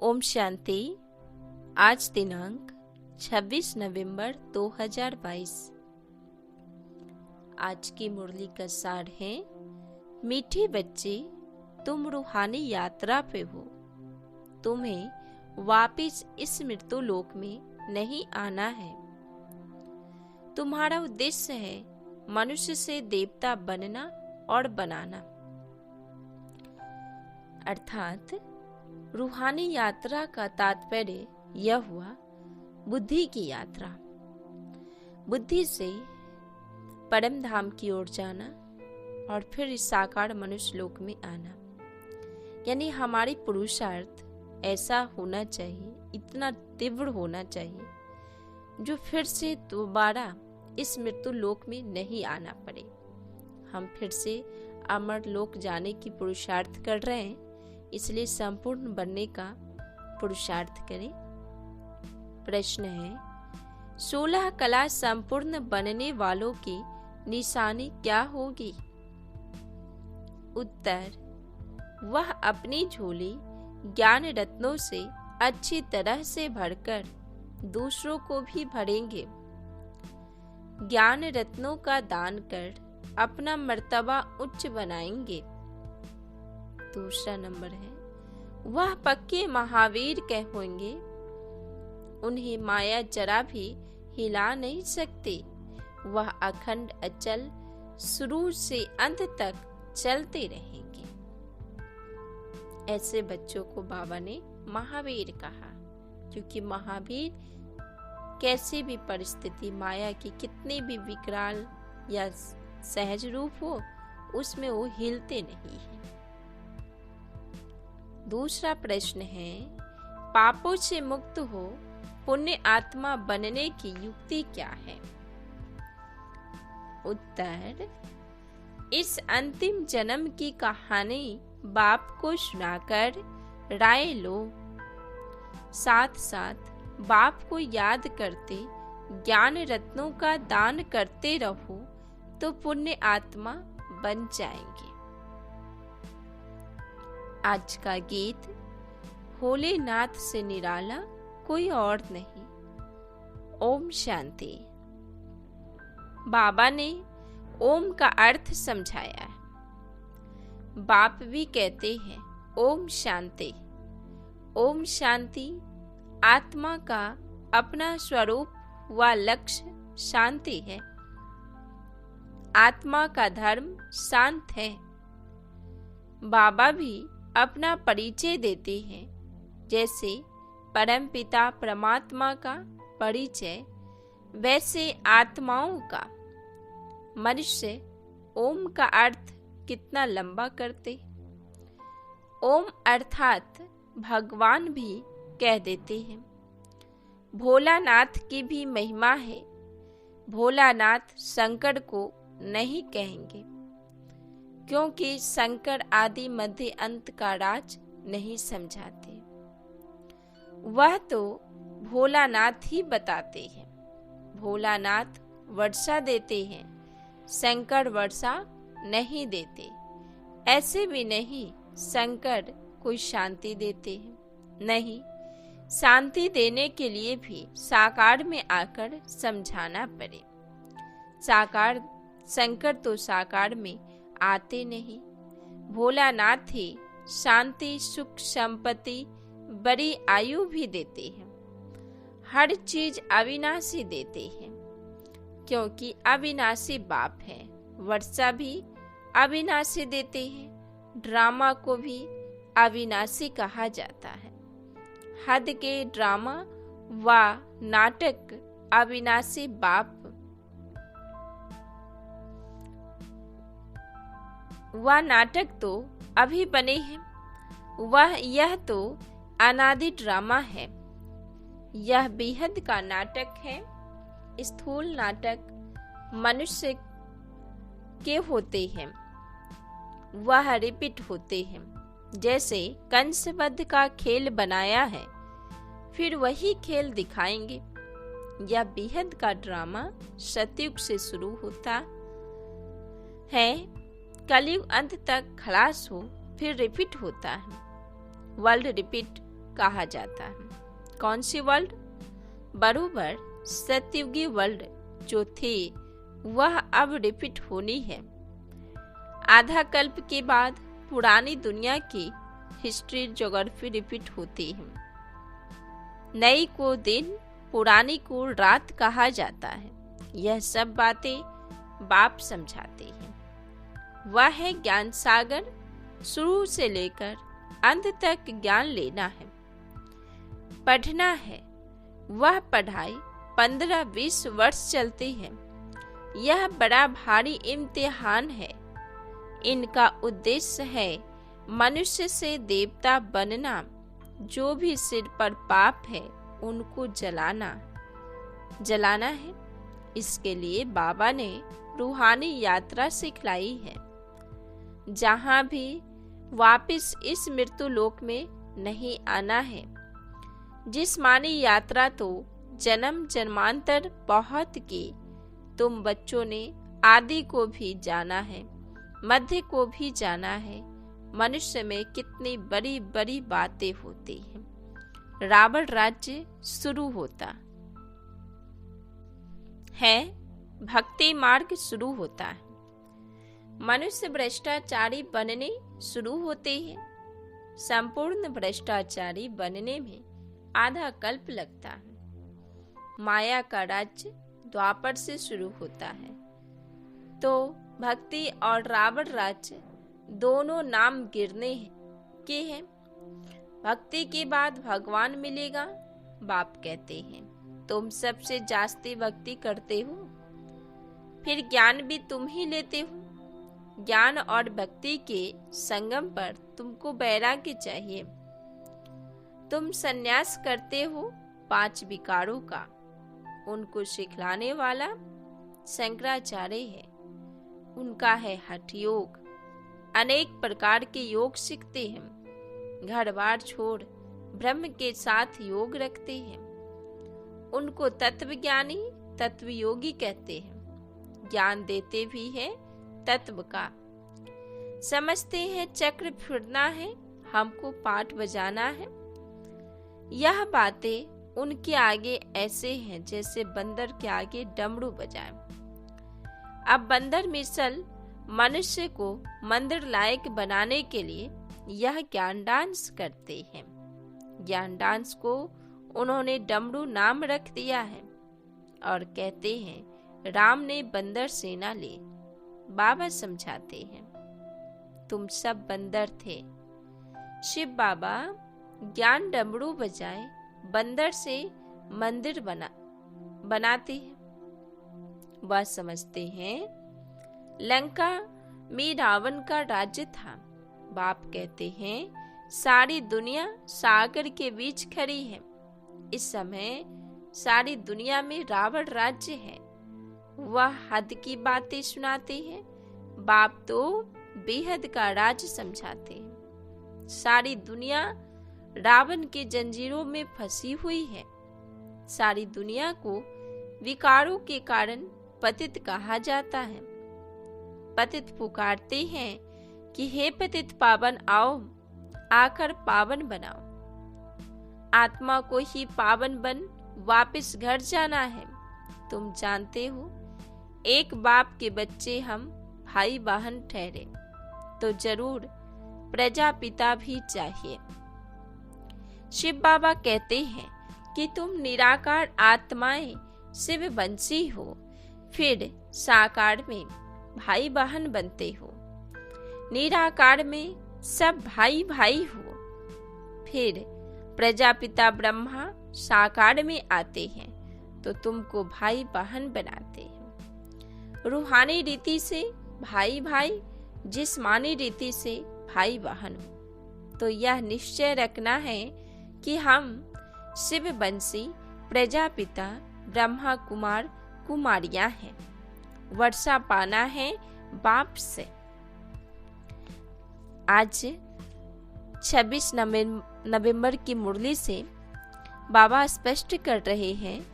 ओम शांति। आज दिनांक 26 नवंबर 2022। आज की मुरली का सार है, मीठे बच्चे तुम रूहानी यात्रा पे हो। तुम्हें वापिस इस मृत्यु लोक में नहीं आना है। तुम्हारा उद्देश्य है मनुष्य से देवता बनना और बनाना। अर्थात रूहानी यात्रा का तात्पर्य यह हुआ बुद्धि की यात्रा। बुद्धि से परम धाम की ओर जाना और फिर इस साकार मनुष्य लोक में आना। यानी हमारी पुरुषार्थ ऐसा होना चाहिए, इतना तीव्र होना चाहिए, जो फिर से दोबारा इस मृत्यु लोक में नहीं आना पड़े। हम फिर से अमर लोक जाने की पुरुषार्थ कर रहे हैं, इसलिए संपूर्ण बनने का पुरुषार्थ करें। प्रश्न है, 16 कला संपूर्ण बनने वालों की निशानी क्या होगी? उत्तर, वह अपनी झोली ज्ञान रत्नों से अच्छी तरह से भरकर दूसरों को भी भरेंगे। ज्ञान रत्नों का दान कर अपना मर्तबा उच्च बनाएंगे। दूसरा नंबर है, वह पक्के महावीर कहेंगे। उन्हें माया जरा भी हिला नहीं सकती। वह अखंड अचल शुरू से अंत तक चलते रहेंगे। ऐसे बच्चों को बाबा ने महावीर कहा, क्योंकि महावीर कैसी भी परिस्थिति, माया की कितनी भी विकराल या सहज रूप हो, उसमें वो हिलते नहीं है। दूसरा प्रश्न है, पापों से मुक्त हो पुण्य आत्मा बनने की युक्ति क्या है? उत्तर, इस अंतिम जन्म की कहानी बाप को सुनाकर राय लो। साथ साथ बाप को याद करते ज्ञान रत्नों का दान करते रहो तो पुण्य आत्मा बन जाएंगे। आज का गीत भोलेनाथ से निराला कोई और नहीं। ओम शांति। बाबा ने ओम का अर्थ समझाया। बाप भी कहते हैं ओम शांति। ओम शांति आत्मा का अपना स्वरूप व लक्ष्य शांति है। आत्मा का धर्म शांत है। बाबा भी अपना परिचय देते हैं, जैसे परमपिता परमात्मा का परिचय, वैसे आत्माओं का। मनुष्य ओम का अर्थ कितना लंबा करते। ओम अर्थात भगवान भी कह देते हैं। भोलानाथ की भी महिमा है। भोलानाथ शंकर को नहीं कहेंगे, क्योंकि शंकर आदि मध्य अंत का राज नहीं समझाते। वह तो भोलानाथ ही बताते हैं। भोलानाथ वर्षा देते हैं, शंकर वर्षा नहीं देते। ऐसे भी नहीं शंकर कोई शांति देते हैं। नहीं, शांति देने के लिए भी साकार में आकर समझाना पड़े। साकार शंकर तो साकार में आते नहीं। भोलानाथ ही शांति, सुख, संपत्ति, बड़ी आयु भी देते हैं। हर चीज अविनाशी देते हैं, क्योंकि अविनाशी बाप है। वर्षा भी अविनाशी देते हैं। ड्रामा को भी अविनाशी कहा जाता है। हद के ड्रामा व नाटक अविनाशी बाप वह नाटक तो अभी बने हैं। यह तो अनादि ड्रामा है। यह बेहद का नाटक है। स्थूल नाटक मनुष्य के होते हैं, वह रिपीट होते हैं। जैसे कंसवध का खेल बनाया है, फिर वही खेल दिखाएंगे। यह बेहद का ड्रामा सतयुग से शुरू होता है, कलयुग अंत तक खलास हो, फिर रिपीट होता है। वर्ल्ड रिपीट कहा जाता है। कौन सी वर्ल्ड? बरोबर सतयुगी वर्ल्ड जो थी वह अब रिपीट होनी है। आधा कल्प के बाद पुरानी दुनिया की हिस्ट्री ज्योग्राफी रिपीट होती है। नई को दिन, पुरानी को रात कहा जाता है। यह सब बातें बाप समझाते हैं। वह है ज्ञान सागर, शुरू से लेकर अंत तक ज्ञान लेना है, पढ़ना है। वह पढ़ाई 15-20 वर्ष चलती है। यह बड़ा भारी इम्तिहान है। इनका उद्देश्य है मनुष्य से देवता बनना। जो भी सिर पर पाप है उनको जलाना है। इसके लिए बाबा ने रूहानी यात्रा सिखलाई है। जहाँ भी वापस इस मृत्यु लोक में नहीं आना है। जिस्मानी यात्रा तो जन्म जन्मांतर बहुत की। तुम बच्चों ने आदि को भी जाना है, मध्य को भी जाना है। मनुष्य में कितनी बड़ी बड़ी बातें होती हैं। रावण राज्य शुरू होता है, भक्ति मार्ग शुरू होता है। मनुष्य भ्रष्टाचारी बनने शुरू होते हैं। संपूर्ण भ्रष्टाचारी बनने में आधा कल्प लगता है। माया का राज्य द्वापर से शुरू होता है। तो भक्ति और रावण राज्य दोनों नाम गिरने के हैं। भक्ति के बाद भगवान मिलेगा। बाप कहते हैं तुम सबसे जास्ती भक्ति करते हो, फिर ज्ञान भी तुम ही लेते हो। ज्ञान और भक्ति के संगम पर तुमको वैराग्य चाहिए। तुम सन्यास करते हो 5 विकारों का। उनको सिखलाने वाला शंकराचार्य है। उनका है हठ योग। अनेक प्रकार के योग सीखते हैं। घर बार छोड़ ब्रह्म के साथ योग रखते हैं। उनको तत्वज्ञानी, तत्वयोगी कहते हैं। ज्ञान देते भी हैं तत्व का। समझते हैं चक्र फिरना है, हमको पाठ बजाना है। यह बातें उनके आगे ऐसे हैं जैसे बंदर के आगे डमरू बजाए। अब बंदर मिसल मनुष्य को मंदिर लायक बनाने के लिए यह ज्ञान डांस करते हैं। ज्ञान डांस को उन्होंने डमरू नाम रख दिया है और कहते हैं राम ने बंदर सेना ली। बाबा समझाते हैं तुम सब बंदर थे। शिव बाबा ज्ञान डमरू बजाए बंदर से मंदिर बनाते हैं। वह समझते हैं लंका में रावण का राज्य था। बाप कहते हैं सारी दुनिया सागर के बीच खड़ी है। इस समय सारी दुनिया में रावण राज्य है। वह हद की बातें सुनाते हैं। बाप तो बेहद का राज समझाते हैं। सारी दुनिया रावण के जंजीरों में फंसी हुई है। सारी दुनिया को विकारों के कारण पतित कहा जाता है। पतित पुकारते हैं कि हे पतित पावन आओ, आकर पावन बनाओ। आत्मा को ही पावन बन वापस घर जाना है। तुम जानते हो एक बाप के बच्चे हम भाई बहन ठहरे तो जरूर प्रजापिता भी चाहिए। शिव बाबा कहते हैं कि तुम निराकार आत्माएं शिव बंसी हो, फिर साकार में भाई बहन बनते हो। निराकार में सब भाई भाई हो, फिर प्रजापिता ब्रह्मा साकार में आते हैं तो तुमको भाई बहन बनाते हैं। रूहानी रीति से भाई भाई, जिस्मानी रीति से भाई बहन हो। तो यह निश्चय रखना है कि हम शिव बंसी प्रजापिता ब्रह्मा कुमार कुमारियां हैं। वर्षा पाना है बाप से। आज 26 नवंबर की मुरली से बाबा स्पष्ट कर रहे हैं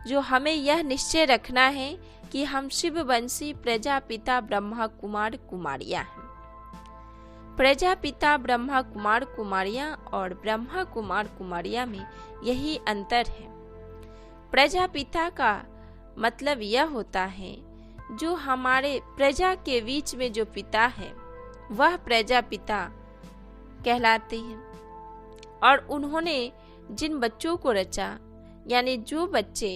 जो हमें यह निश्चय रखना है कि हम शिव वंशी प्रजापिता ब्रह्मा कुमार कुमारियां हैं। प्रजापिता ब्रह्मा कुमार कुमारियां और ब्रह्मा कुमार कुमारियां में यही अंतर है। प्रजापिता का मतलब यह होता है जो हमारे प्रजा के बीच में जो पिता है वह प्रजापिता कहलाते हैं। और उन्होंने जिन बच्चों को रचा, यानी जो बच्चे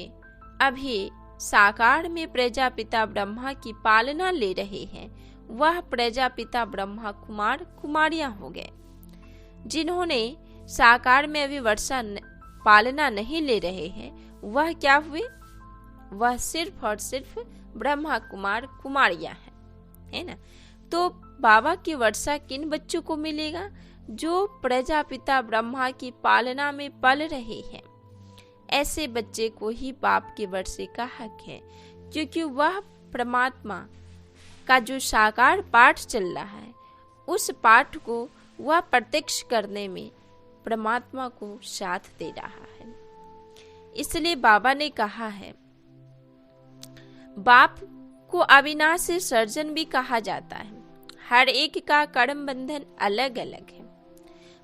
अभी साकार में प्रजापिता ब्रह्मा की पालना ले रहे हैं, वह प्रजापिता ब्रह्मा कुमार कुमारियां हो गए। जिन्होंने साकार में अभी वर्षा पालना नहीं ले रहे हैं, वह क्या हुए? वह सिर्फ और सिर्फ ब्रह्मा कुमार कुमारियां है ना। तो बाबा की वर्षा किन बच्चों को मिलेगा? जो प्रजापिता ब्रह्मा की पालना में पल रहे हैं, ऐसे बच्चे को ही बाप के वर्षे का हक है, क्योंकि वह परमात्मा का जो साकार पाठ चल रहा है, उस पाठ को वह प्रत्यक्ष करने में परमात्मा को साथ दे रहा है। इसलिए बाबा ने कहा है, बाप को अविनाशी सर्जन भी कहा जाता है। हर एक का कर्म बंधन अलग अलग है।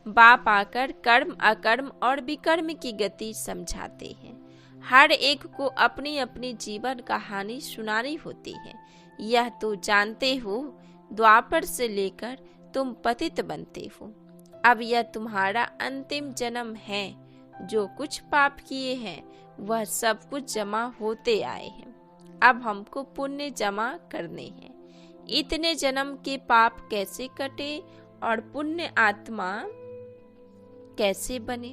बाप आकर कर्म अकर्म और विकर्म की गति समझाते हैं। हर एक को अपनी अपनी जीवन कहानी सुनानी होती है। यह तो जानते हो, द्वापर से लेकर तुम पतित बनते हो। अब यह तुम्हारा अंतिम जन्म है। जो कुछ पाप किए हैं वह सब कुछ जमा होते आए हैं। अब हमको पुण्य जमा करने हैं। इतने जन्म के पाप कैसे कटे और पुण्य आत्मा कैसे बने?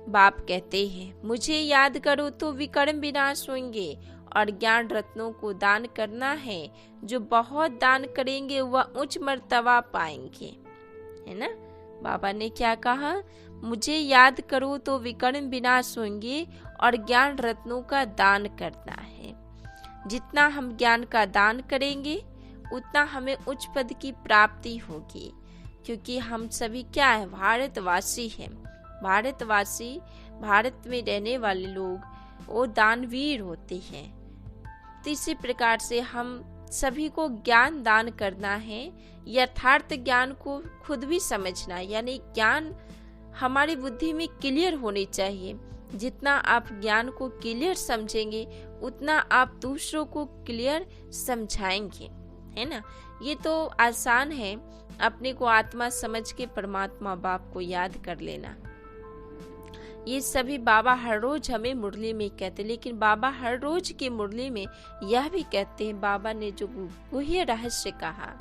बाप कहते हैं, मुझे याद करो तो विकर्म विनाश होंगे और ज्ञान रत्नों को दान करना है। जो बहुत दान करेंगे वह उच्च मर्तबा पाएंगे, है ना। बाबा ने क्या कहा? मुझे याद करो तो विकर्म विनाश होंगे और ज्ञान रत्नों का दान करना है। जितना हम ज्ञान का दान करेंगे उतना हमें उच्च पद की प्राप्ति होगी, क्योंकि हम सभी क्या है? भारतवासी हैं। भारतवासी, भारत में रहने वाले लोग वो दानवीर होते हैं। तो इसी प्रकार से हम सभी को ज्ञान दान करना है। यथार्थ ज्ञान को खुद भी समझना, यानी ज्ञान हमारी बुद्धि में क्लियर होनी चाहिए। जितना आप ज्ञान को क्लियर समझेंगे उतना आप दूसरों को क्लियर समझाएंगे, है ना। ये तो आसान है, अपने को आत्मा समझ के परमात्मा बाप को याद कर लेना। ये सभी बाबा हर रोज हमें मुरली में कहते, लेकिन बाबा हर रोज की मुरली में यह भी कहते हैं, बाबा ने जो गुह्य रहस्य कहा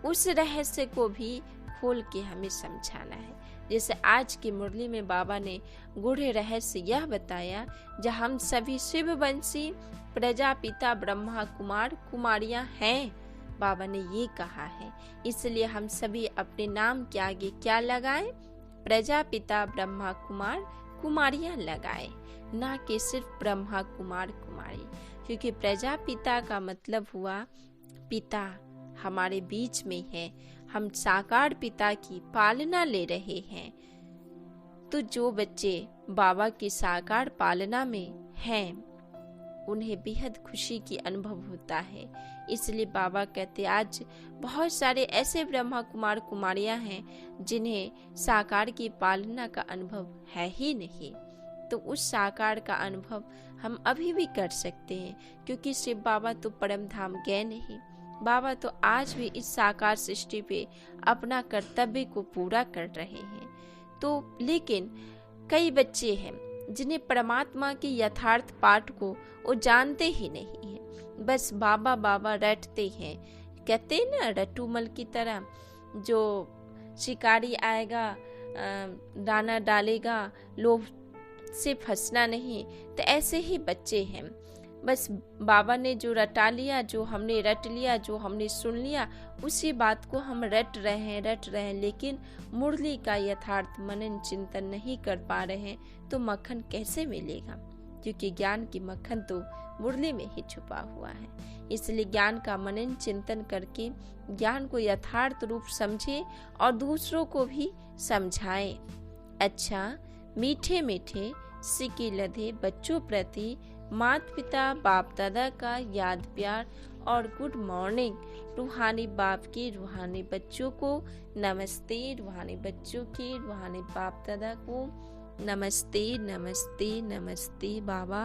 उस रहस्य को भी खोल के हमें समझाना है। जैसे आज की मुरली में बाबा ने गूढ़ रहस्य यह बताया, जहाँ हम सभी शिववंशी प्रजापिता ब्रह्मा कुमार कुमारियां हैं। बाबा ने ये कहा है, इसलिए हम सभी अपने नाम के आगे क्या लगाएं? प्रजापिता ब्रह्मा कुमार कुमारियां लगाए, ना कि सिर्फ ब्रह्मा कुमार कुमारी। क्योंकि प्रजापिता का मतलब हुआ पिता हमारे बीच में है। हम साकार पिता की पालना ले रहे हैं। तो जो बच्चे बाबा की साकार पालना में हैं, उन्हें बेहद खुशी की अनुभव होता है। इसलिए बाबा कहते, आज बहुत सारे ऐसे ब्रह्मा कुमार कुमारियां हैं जिन्हें साकार की पालना का अनुभव है ही नहीं। तो उस साकार का अनुभव हम अभी भी कर सकते हैं, क्योंकि शिव बाबा तो परम धाम गए नहीं। बाबा तो आज भी इस साकार सृष्टि पे अपना कर्तव्य को पूरा कर रहे हैं। तो लेकिन कई बच्चे हैं जिन्हें परमात्मा के यथार्थ पाठ को वो जानते ही नहीं है। बस बाबा बाबा रटते हैं। कहते हैं ना, रट्टूमल की तरह, जो शिकारी आएगा दाना डालेगा, लोभ से फंसना नहीं। तो ऐसे ही बच्चे हैं। बस बाबा ने जो रटा लिया, जो हमने रट लिया, जो हमने सुन लिया, उसी बात को हम रट रहे हैं, लेकिन मुरली का यथार्थ मनन चिंतन नहीं कर पा रहे हैं। तो मक्खन कैसे मिलेगा? क्योंकि ज्ञान की मक्खन तो मुरली में ही छुपा हुआ है। इसलिए ज्ञान का मनन चिंतन करके ज्ञान को यथार्थ रूप समझे और दूसरों को भी समझाएं। अच्छा, मीठे मीठे सिक्के लदे बच्चों प्रति माता पिता बाप दादा का याद प्यार और गुड मॉर्निंग। रूहानी बाप के रूहानी बच्चों को नमस्ते, रूहानी बच्चों के रूहानी बाप दादा को नमस्ते नमस्ते नमस्ते बाबा।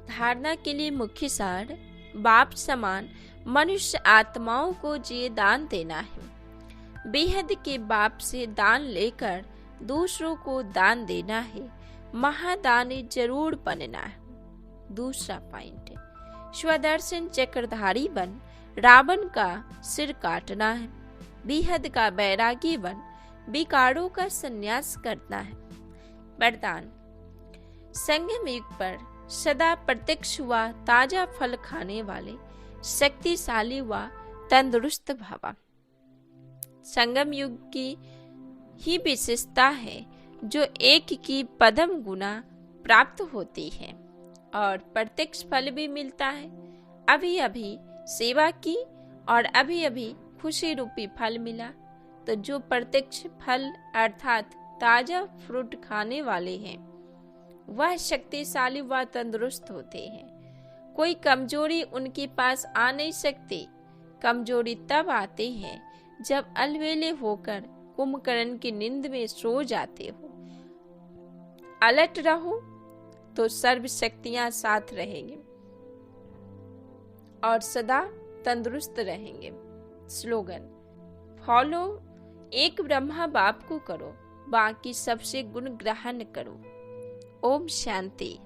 धारणा के लिए मुख्य सार, बाप समान मनुष्य आत्माओं को ये दान देना है। बेहद के बाप से दान लेकर दूसरों को दान देना है। महादानी जरूर बनना है। दूसरा पॉइंट है, स्वदर्शन चक्रधारी बन रावण का सिर काटना है। बेहद का बैरागी बन विकारों का संन्यास करना है। वरदान, संगम युग पर सदा प्रत्यक्ष हुआ ताजा फल खाने वाले शक्तिशाली व तंदुरुस्त भवा। संगम युग की ही विशेषता है जो एक की पदम गुना प्राप्त होती है और प्रत्यक्ष फल भी मिलता है। अभी अभी सेवा की और अभी अभी खुशी रूपी फल मिला। तो जो प्रत्यक्ष फल अर्थात ताजा फ्रूट खाने वाले हैं वह शक्तिशाली व तंदुरुस्त होते हैं। कोई कमजोरी उनके पास आ नहीं सकती। कमजोरी तब आते हैं जब अलवेले होकर कुंभकर्ण की नींद में सो जाते हो। अलर्ट रहो तो सर्व शक्तियां साथ रहेंगे और सदा तंदुरुस्त रहेंगे। स्लोगन, फॉलो एक ब्रह्मा बाप को करो, बाकी सबसे गुण ग्रहण करो। ओम शांति।